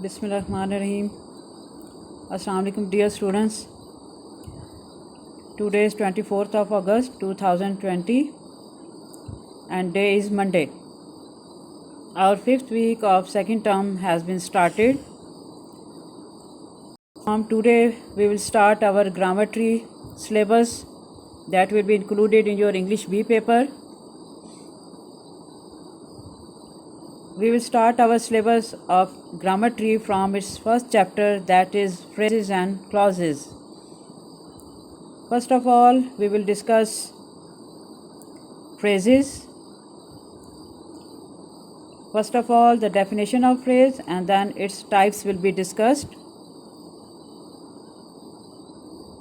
Bismillahirrahmanirrahim. Assalamu alaikum dear students. Today is 24th of August 2020 and day is Monday. Our fifth week of second term has been started. From today we will start our grammar tree syllabus that will be included in your English B paper. We will start our syllabus of grammar tree from its first chapter, that is phrases and clauses. First of all, we will discuss phrases. First of all, the definition of phrase and then its types will be discussed.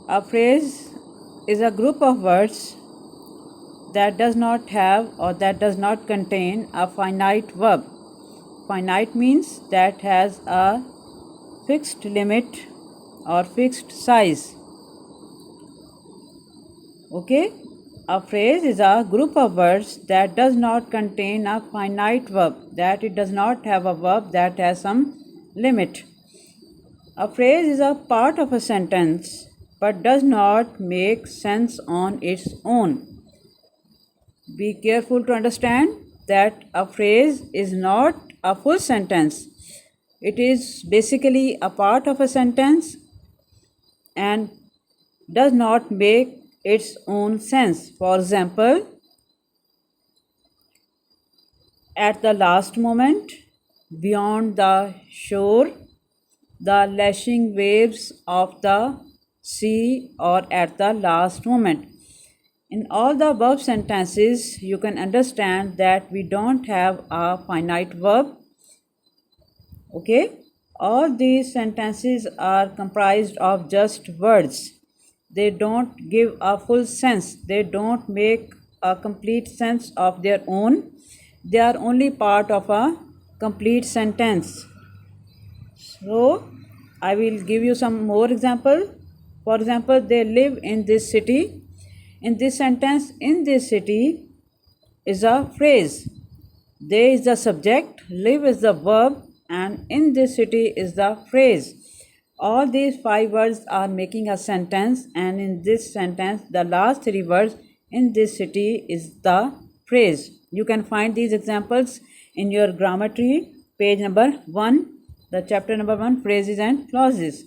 A phrase is a group of words that does not have or that does not contain a finite verb. Finite means that has a fixed limit or fixed size. Okay? A phrase is a group of words that does not contain a finite verb, that it does not have a verb that has some limit. A phrase is a part of a sentence but does not make sense on its own. Be careful to understand that a phrase is not a full sentence. It is basically a part of a sentence and does not make its own sense. For example, at the last moment, beyond the shore, the lashing waves of the sea, or at the last moment. In all the above sentences, you can understand that we don't have a finite verb. Okay? All these sentences are comprised of just words. They don't give a full sense. They don't make a complete sense of their own. They are only part of a complete sentence. So, I will give you some more example. For example, they live in this city. In this sentence, in this city is a phrase. They is the subject, live is the verb, and in this city is the phrase. All these 5 words are making a sentence, and in this sentence, the last 3 words, in this city, is the phrase. You can find these examples in your grammar tree, page number 1, the chapter number 1, phrases and clauses.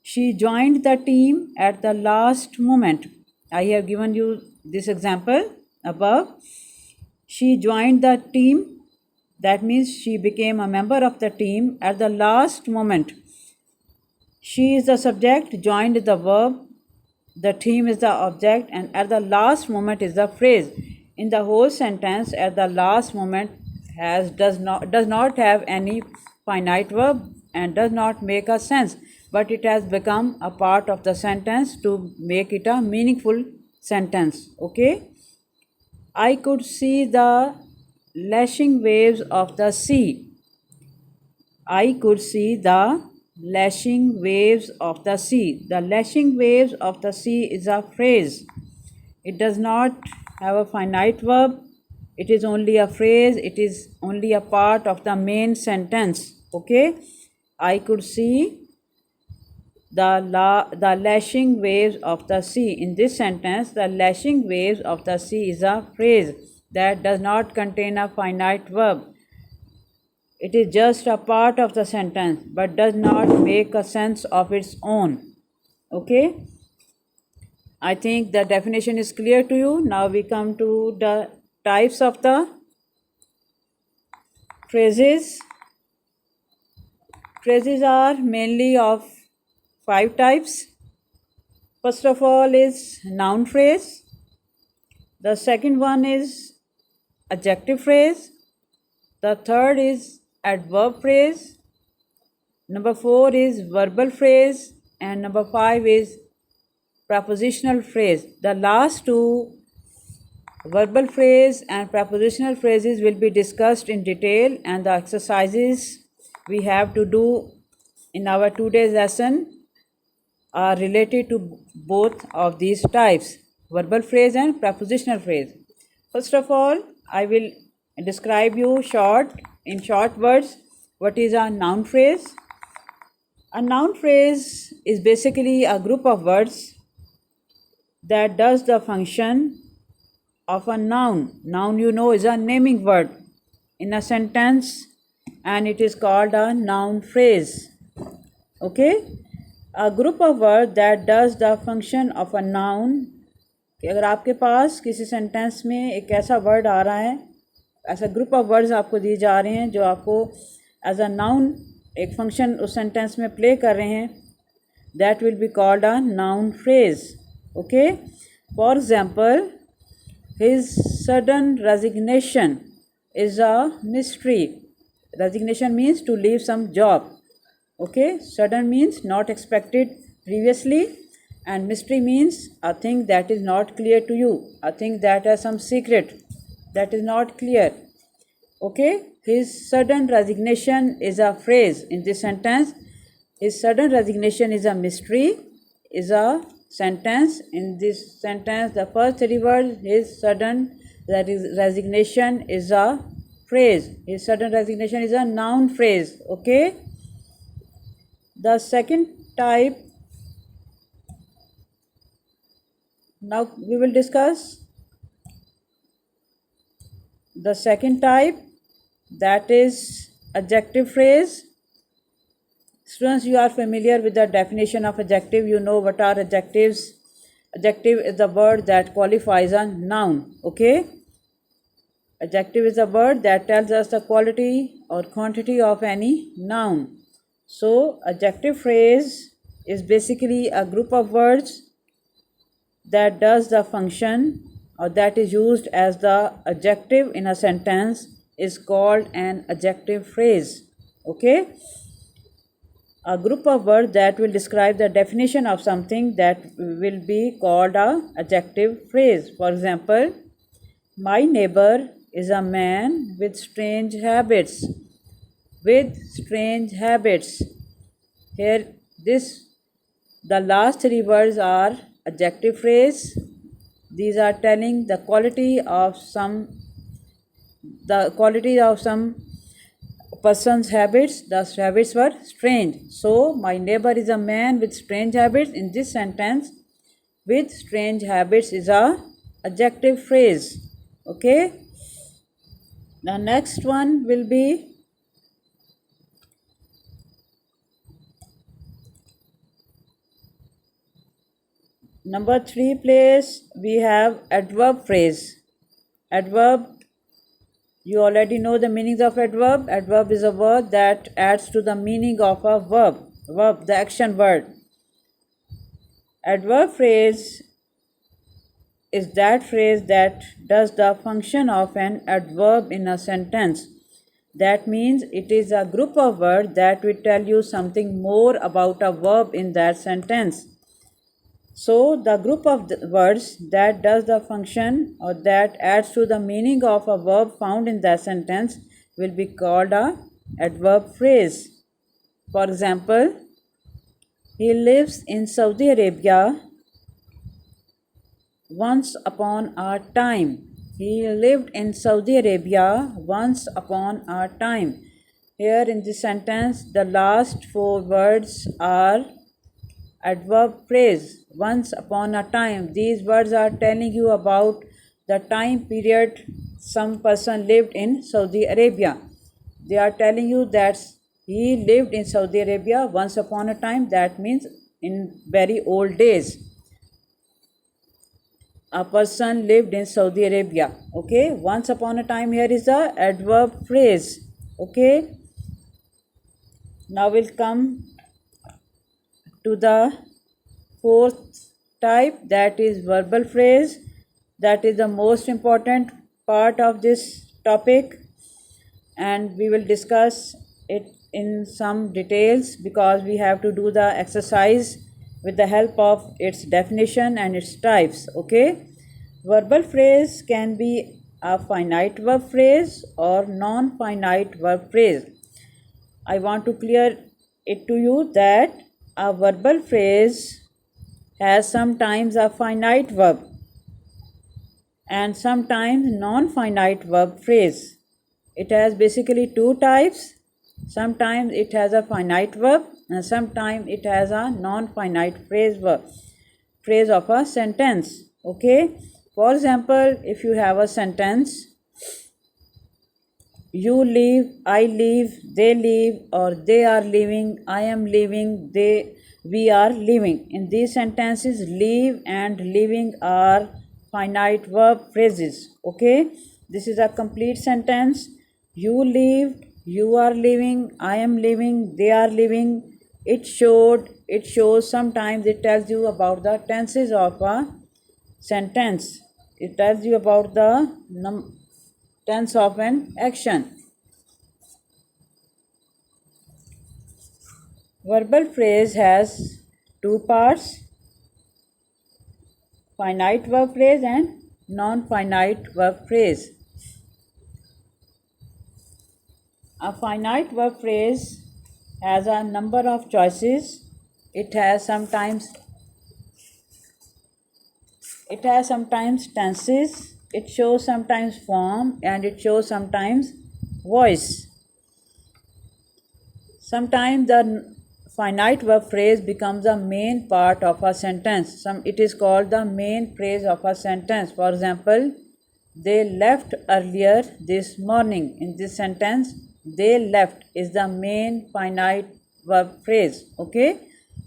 She joined the team at the last moment. I have given you this example above. She joined the team. That means she became a member of the team at the last moment. She is the subject, joined is the verb, the team is the object, and at the last moment is the phrase. In the whole sentence, at the last moment does not have any finite verb and does not make a sense, but it has become a part of the sentence to make it a meaningful sentence. Okay? I could see the lashing waves of the sea. I could see the lashing waves of the sea. The lashing waves of the sea is a phrase. It does not have a finite verb. It is only a phrase. It is only a part of the main sentence. Okay? I could see the lashing waves of the sea. In this sentence, the lashing waves of the sea is a phrase that does not contain a finite verb. It is just a part of the sentence but does not make a sense of its own. Okay? I think the definition is clear to you. Now we come to the types of the phrases. Phrases are mainly of 5 types. First of all is noun phrase. The second one is adjective phrase. The third is adverb phrase. Number 4 is verbal phrase. And number 5 is prepositional phrase. The last 2, verbal phrase and prepositional phrases, will be discussed in detail, and the exercises we have to do in our today's lesson are related to both of these types, verbal phrase and prepositional phrase. First of all, I will describe you in short words what is a noun phrase? A noun phrase is basically a group of words that does the function of a noun. Noun, you know, is a naming word in a sentence, and it is called a noun phrase. Okay? A group of words that does the function of a noun. कि अगर आपके पास किसी sentence में एक ऐसा word आ रहा है, ऐसा ग्रुप ऑफ वर्ड्स आपको दिए जा रहे हैं जो आपको एज अ नाउन एक फंक्शन उस सेंटेंस में प्ले कर रहे हैं, that will be called a noun phrase. Okay, for example, his sudden resignation is a mystery. Resignation means to leave some job. Okay, sudden means not expected previously, and mystery means a thing that is not clear to you, a thing that has some secret that is not clear. Okay, his sudden resignation is a phrase in this sentence. His sudden resignation is a mystery, is a sentence. In this sentence, the first three words, his sudden resignation is a phrase. His sudden resignation is a noun phrase. Okay. The second type, now we will discuss the second type, that is adjective phrase. Students, you are familiar with the definition of adjective. You know what are adjectives. Adjective is the word that qualifies a noun. Okay, adjective is a word that tells us the quality or quantity of any noun. So, adjective phrase is basically a group of words that does the function or that is used as the adjective in a sentence is called an adjective phrase. Okay? A group of words that will describe the definition of something that will be called a adjective phrase. For example, my neighbor is a man with strange habits. With strange habits. Here, the last three words are adjective phrase. These are telling the quality of some person's habits. The habits were strange. So, my neighbor is a man with strange habits. In this sentence, with strange habits is a adjective phrase. Okay. The next one will be number 3 place. We have adverb phrase. Adverb, you already know the meanings of adverb. Adverb is a word that adds to the meaning of a verb. Verb, the action word. Adverb phrase is that phrase that does the function of an adverb in a sentence. That means it is a group of words that will tell you something more about a verb in that sentence. So, the group of words that does the function or that adds to the meaning of a verb found in that sentence will be called a adverb phrase. For example, he lives in Saudi Arabia once upon a time. He lived in Saudi Arabia once upon a time. Here in this sentence, the last four words are adverb phrase. Once upon a time. These words are telling you about the time period some person lived in Saudi Arabia. They are telling you that he lived in Saudi Arabia once upon a time. That means in very old days. A person lived in Saudi Arabia. Okay. Once upon a time here is the adverb phrase. Okay. Now we'll come to the fourth type, that is verbal phrase. That is the most important part of this topic, and we will discuss it in some details because we have to do the exercise with the help of its definition and its types. Okay, verbal phrase can be a finite verb phrase or non-finite verb phrase. I want to clear it to you that a verbal phrase has sometimes a finite verb and sometimes non-finite verb phrase. It has basically two types. Sometimes it has a finite verb and sometimes it has a non-finite phrase of a sentence. Okay. For example, if you have a sentence, you leave, I leave, they leave, or they are leaving, I am leaving, we are leaving. In these sentences, leave and leaving are finite verb phrases. Okay, this is a complete sentence. You leave, you are leaving, I am leaving, they are leaving. It shows. Sometimes it tells you about the tenses of a sentence. It tells you about the tense of an action. Verbal phrase has two parts, finite verb phrase and non-finite verb phrase. A finite verb phrase has a number of choices. It has sometimes tenses, it shows sometimes form, and it shows sometimes voice. Sometimes the finite verb phrase becomes the main part of a sentence. It is called the main phrase of a sentence. For example, they left earlier this morning. In this sentence, they left is the main finite verb phrase. Okay,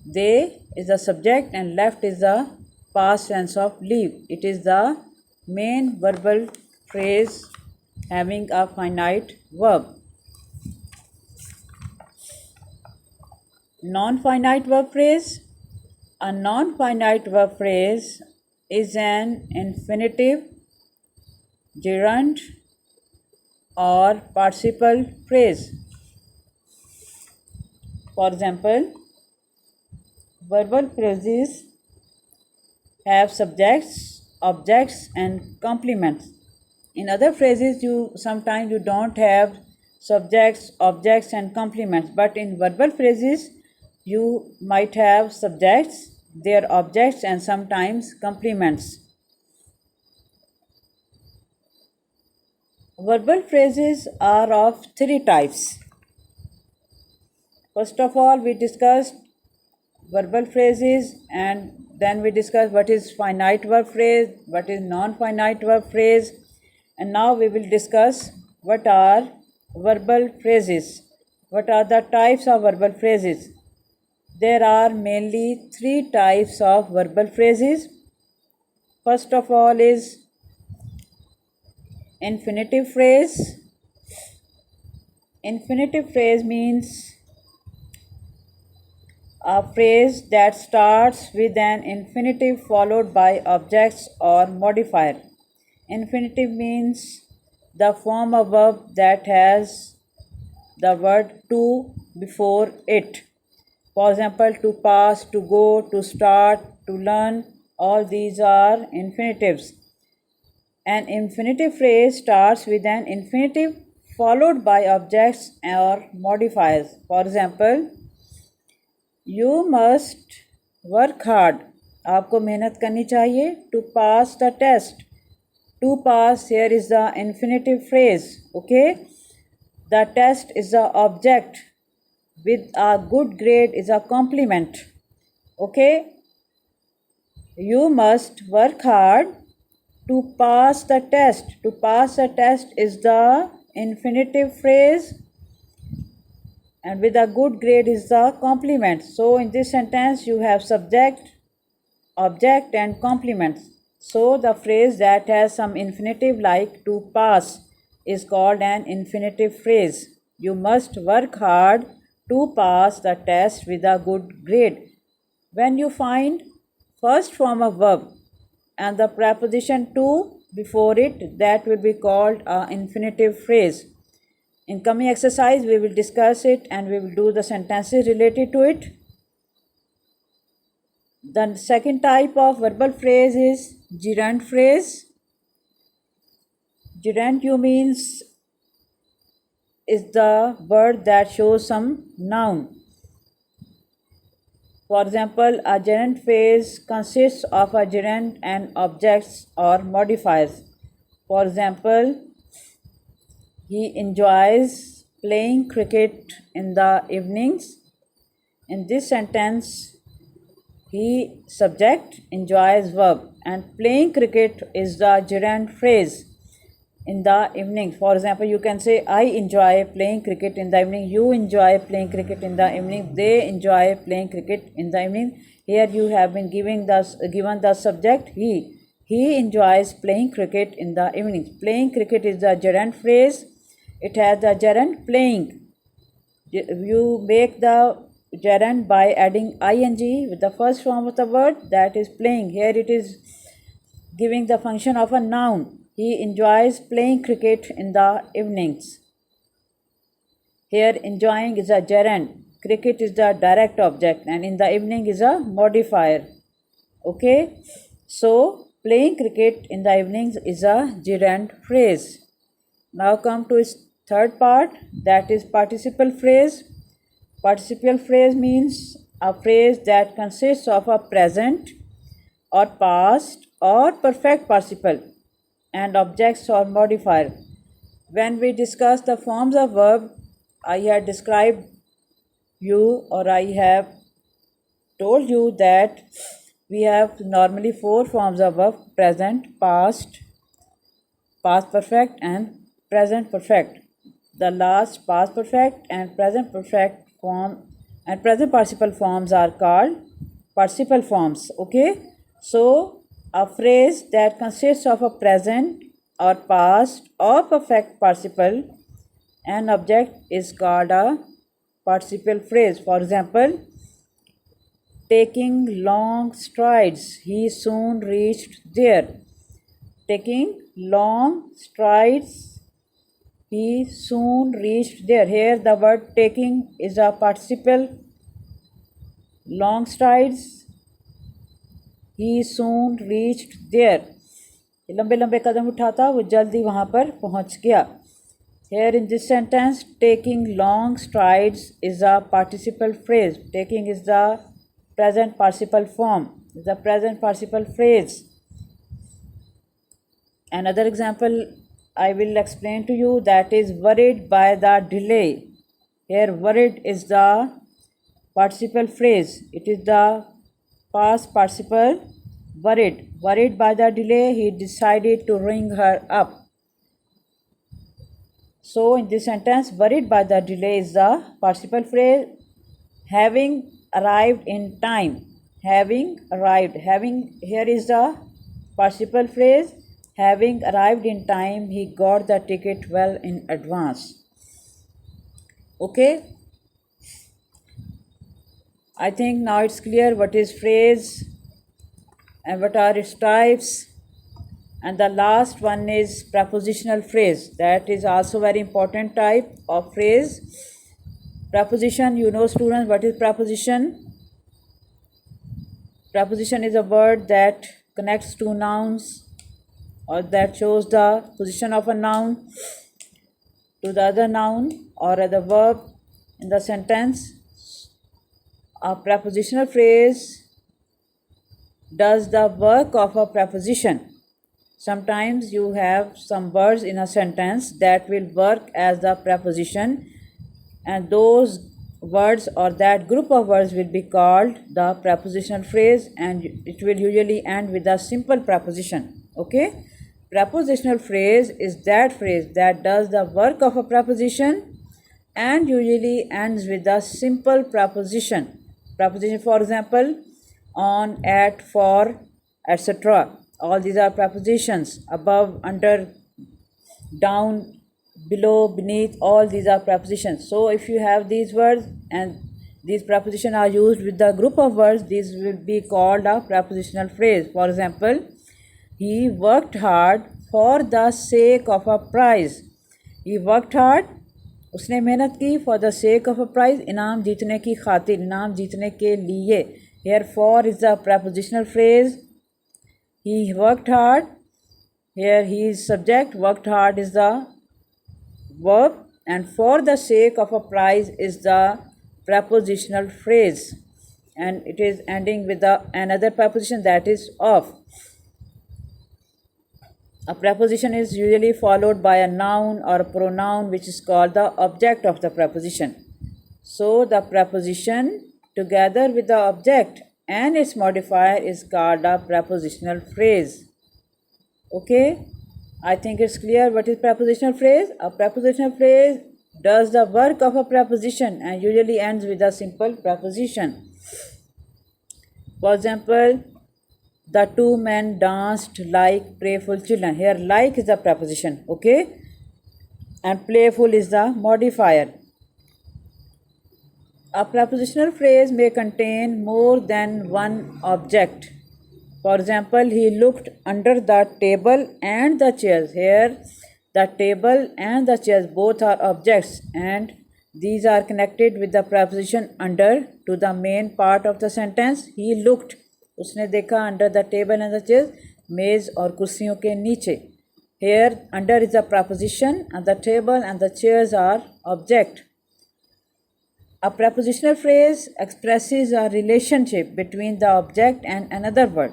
they is the subject and left is the past tense of leave. It is the main verbal phrase having a finite verb. Non-finite verb phrase. A non-finite verb phrase is an infinitive, gerund, or participle phrase. For example, verbal phrases have subjects, objects, and complements. In other phrases, sometimes you don't have subjects, objects, and complements, but in verbal phrases, you might have subjects, their objects, and sometimes complements. Verbal phrases are of three types. First of all, we discussed verbal phrases and then we discussed what is finite verb phrase, what is non-finite verb phrase, and now we will discuss what are verbal phrases. What are the types of verbal phrases? There are mainly three types of verbal phrases. First of all is infinitive phrase. Infinitive phrase means a phrase that starts with an infinitive followed by objects or modifier. Infinitive means the form of verb that has the word to before it. For example, to pass, to go, to start, to learn, all these are infinitives. An infinitive phrase starts with an infinitive followed by objects or modifiers. For example, you must work hard. आपको मेहनत करनी चाहिए. To pass the test. To pass here is the infinitive phrase. Okay. The test is the object. With a good grade is a complement. Okay. You must work hard to pass the test. To pass the test is the infinitive phrase and with a good grade is the complement. So in this sentence you have subject, object and complements. So the phrase that has some infinitive like to pass is called an infinitive phrase. You must work hard to pass the test with a good grade. When you find first form of verb and the preposition to before it, that will be called an infinitive phrase. In coming exercise, we will discuss it and we will do the sentences related to it. The second type of verbal phrase is gerund phrase. Gerund means is the word that shows some noun. For example, a gerund phrase consists of a gerund and objects or modifiers. For example, he enjoys playing cricket in the evenings. In this sentence, he subject enjoys verb and playing cricket is the gerund phrase in the evening. For example, you can say I enjoy playing cricket in the evening, you enjoy playing cricket in the evening, they enjoy playing cricket in the evening. Here you have been given the subject he. He enjoys playing cricket in the evening. Playing cricket is the gerund phrase. It has the gerund playing. You make the gerund by adding ing with the first form of the word, that is playing. Here it is giving the function of a noun. He enjoys playing cricket in the evenings. Here enjoying is a gerund. Cricket is the direct object and in the evening is a modifier. Okay. So playing cricket in the evenings is a gerund phrase. Now come to its third part, that is participle phrase. Participle phrase means a phrase that consists of a present or past or perfect participle and objects or modifier. When we discuss the forms of verb, I had described you or I have told you that we have normally 4 forms of verb: present, past, past perfect and present perfect. The last past perfect and present perfect form and present participle forms are called participle forms. Okay, so a phrase that consists of a present or past or perfect participle and object is called a participle phrase. For example, taking long strides, he soon reached there. Taking long strides, he soon reached there. Here the word taking is a participle. Long strides, he soon reached there. लंबे लंबे कदम उठाता वो जल्दी वहाँ पर पहुँच गया. Here in this sentence, taking long strides is a participle phrase. Taking is the present participle form, the present participle phrase. Another example I will explain to you, that is worried by the delay. Here worried is the participle phrase. It is the past participle worried. Worried by the delay, he decided to ring her up. So in this sentence, worried by the delay is the participle phrase. Having arrived in time. Having arrived. Having, here is the participle phrase. Having arrived in time, he got the ticket well in advance. Okay. I think now it's clear what is phrase and what are its types. And the last one is prepositional phrase. That is also very important type of phrase. Preposition, you know students, what is preposition? Preposition is a word that connects two nouns or that shows the position of a noun to the other noun or other verb in the sentence. A prepositional phrase does the work of a preposition. Sometimes you have some words in a sentence that will work as the preposition, and those words or that group of words will be called the prepositional phrase, and it will usually end with a simple preposition. Okay, prepositional phrase is that phrase that does the work of a preposition and usually ends with a simple preposition. Preposition, for example, on, at, for, etc. All these are prepositions. Above, under, down, below, beneath, all these are prepositions. So if you have these words and these prepositions are used with the group of words, these will be called a prepositional phrase. For example, he worked hard for the sake of a prize. He worked hard, उसने मेहनत की, for the sake of a prize, इनाम जीतने की खातिर, इनाम जीतने के लिए. Here for is the prepositional phrase. He worked hard. Here he is subject. Worked hard is the verb, and for the sake of a prize is the prepositional phrase, and it is ending with the another preposition, that is of. A preposition is usually followed by a noun or a pronoun which is called the object of the preposition. So the preposition together with the object and its modifier is called a prepositional phrase. Okay, I think it's clear what is prepositional phrase. A prepositional phrase does the work of a preposition and usually ends with a simple preposition. For example, the two men danced like playful children. Here like is the preposition, okay, and playful is the modifier. A prepositional phrase may contain more than one object. For example, he looked under the table and the chairs. Here the table and the chairs both are objects and these are connected with the preposition under to the main part of the sentence. He looked, उसने देखा, under the table and the chairs, मेज और कुर्सियों के नीचे. Here under is a preposition and the table and the chairs are object. A prepositional phrase expresses a relationship between the object and another word.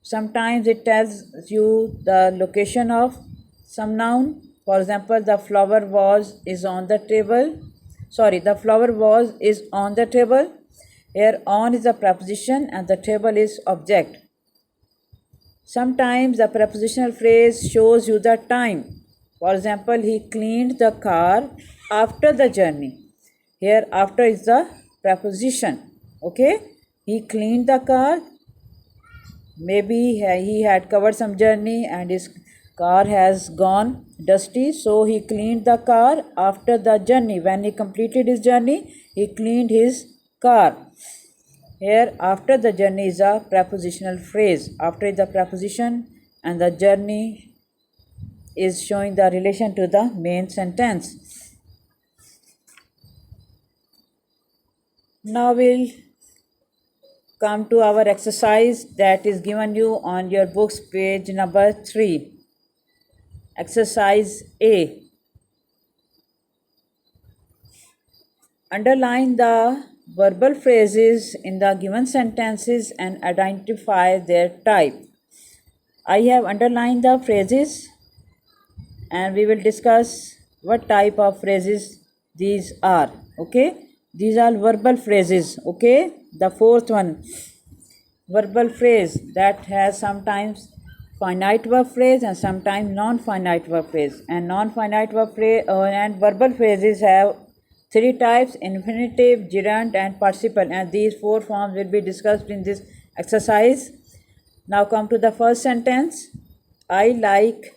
Sometimes it tells you the location of some noun. For example, the flower is on the table. The flower is on the table. Here on is a preposition and the table is object. Sometimes the prepositional phrase shows you the time. For example, he cleaned the car after the journey. Here after is the preposition. Okay, he cleaned the car. Maybe he had covered some journey and his car has gone dusty, so he cleaned the car after the journey. When he completed his journey, he cleaned his car. Here after the journey is a prepositional phrase. After is the preposition and the journey is showing the relation to the main sentence. Now we'll come to our exercise that is given you on your books, page number 3. Exercise A. Underline the verbal phrases in the given sentences and identify their type. I have underlined the phrases and we will discuss what type of phrases these are. Okay, these are verbal phrases. Okay, the fourth one, verbal phrase that has sometimes finite verb phrase and sometimes non-finite verb phrase. And non-finite verb phrase and verbal phrases have 3 types: infinitive, gerund and participle, and these 4 forms will be discussed in this exercise. Now come to the first sentence. I like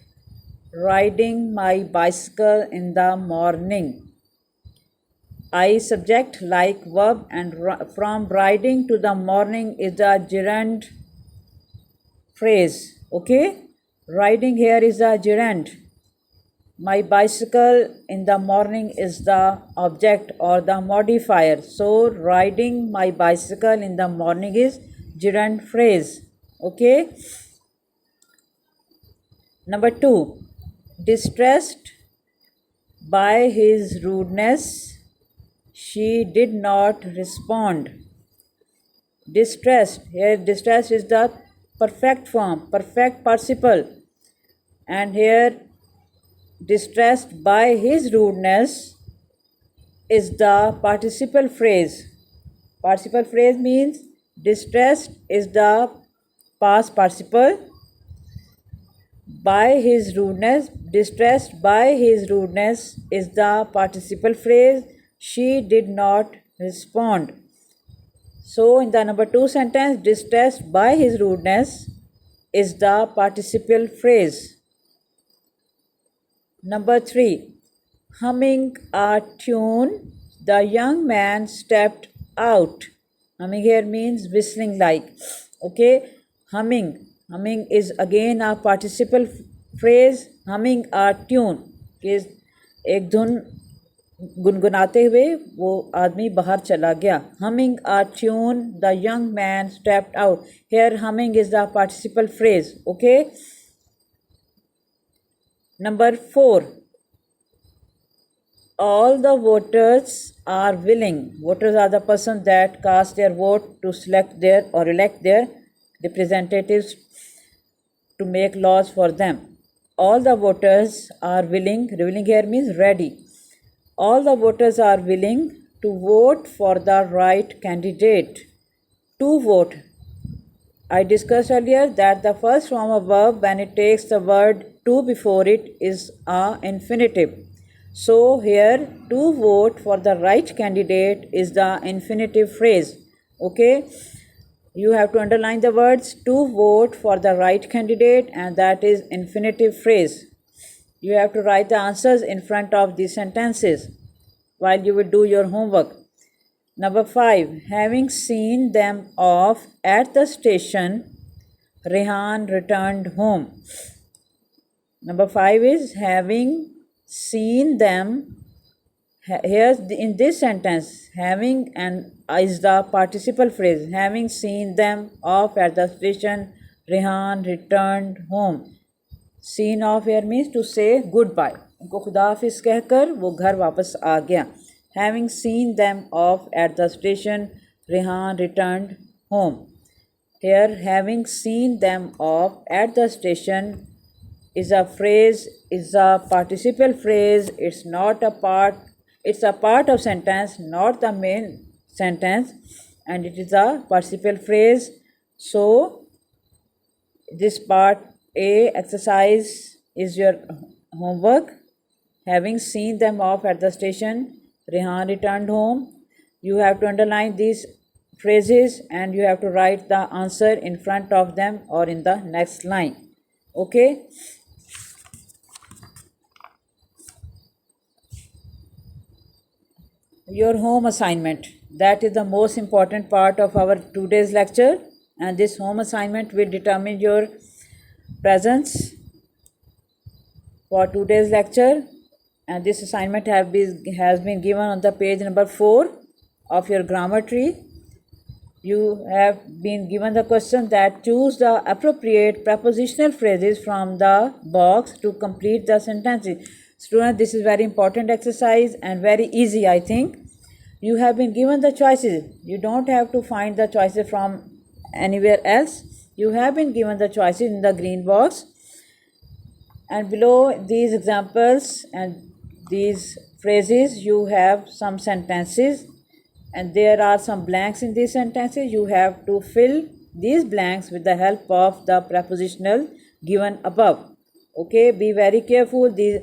riding my bicycle in the morning. I subject, like verb, and from riding to the morning is the gerund phrase. Okay, riding here is the gerund. My bicycle in the morning is the object or the modifier. So riding my bicycle in the morning is gerund phrase. Okay. Number 2, distressed by his rudeness, she did not respond. Distressed, here distressed is the perfect form, perfect participle, and here distressed by his rudeness is the participle phrase. Participle phrase means distressed is the past participle. By his rudeness, distressed by his rudeness is the participle phrase. She did not respond. So in the number 2 sentence, distressed by his rudeness is the participle phrase. Number 3, humming a tune, the young man stepped out. Humming here means whistling like. Okay, humming. Humming is again a participle phrase. Humming a tune is एक धुन गुनगुनाते हुए वो आदमी बाहर चला गया. Humming a tune, the young man stepped out. Here humming is the participle phrase. Okay. Number 4, all the voters are willing. Voters are the persons that cast their vote to select their or elect their representatives. to make laws for them. All the voters are willing here means ready. All the voters are willing to vote for the right candidate. To vote. I discussed earlier that the first form of verb when it takes the word to before it is a infinitive. So here to vote for the right candidate is the infinitive phrase. Okay, you have to underline the words to vote for the right candidate, and that is infinitive phrase. You have to write the answers in front of these sentences while you will do your homework. Number 5. Having seen them off at the station, Rehan returned home. Number 5 is having seen them. Here in this sentence, having and is the participle phrase. Having seen them off at the station, Rehan returned home. Seen off here means to say goodbye. उनको खुदा हाफिज़ कहकर वो घर वापस आ गया. Having seen them off at the station, Rehan returned home. Here, having seen them off at the station is a phrase, is a participle phrase. It's not a part. It's a part of sentence, not the main sentence, and it is a participle phrase. So, this part A exercise is your homework. Having seen them off at the station, Rehan returned home. You have to underline these phrases and you have to write the answer in front of them or in the next line. Okay? Your home assignment. That is the most important part of our today's lecture, and this home assignment will determine your presence for today's lecture. And this assignment has been given on the page number 4 of your grammar tree. You have been given the question that choose the appropriate prepositional phrases from the box to complete the sentences. Students, this is very important exercise and very easy, I think. You have been given the choices. You don't have to find the choices from anywhere else. You have been given the choices in the green box. And below these examples and these phrases, you have some sentences. And there are some blanks in these sentences. You have to fill these blanks with the help of the prepositional given above. Okay, be very careful. These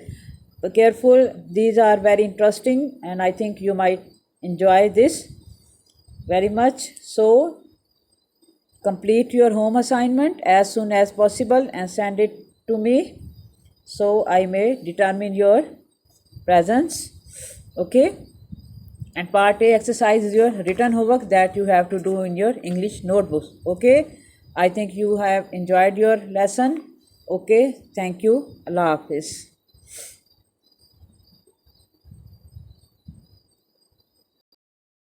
are very interesting and I think you might enjoy this very much. So, complete your home assignment as soon as possible and send it to me so I may determine your presence. Okay. And part A exercise is your written homework that you have to do in your English notebooks. Okay. I think you have enjoyed your lesson. Okay. Thank you. Allah Hafiz.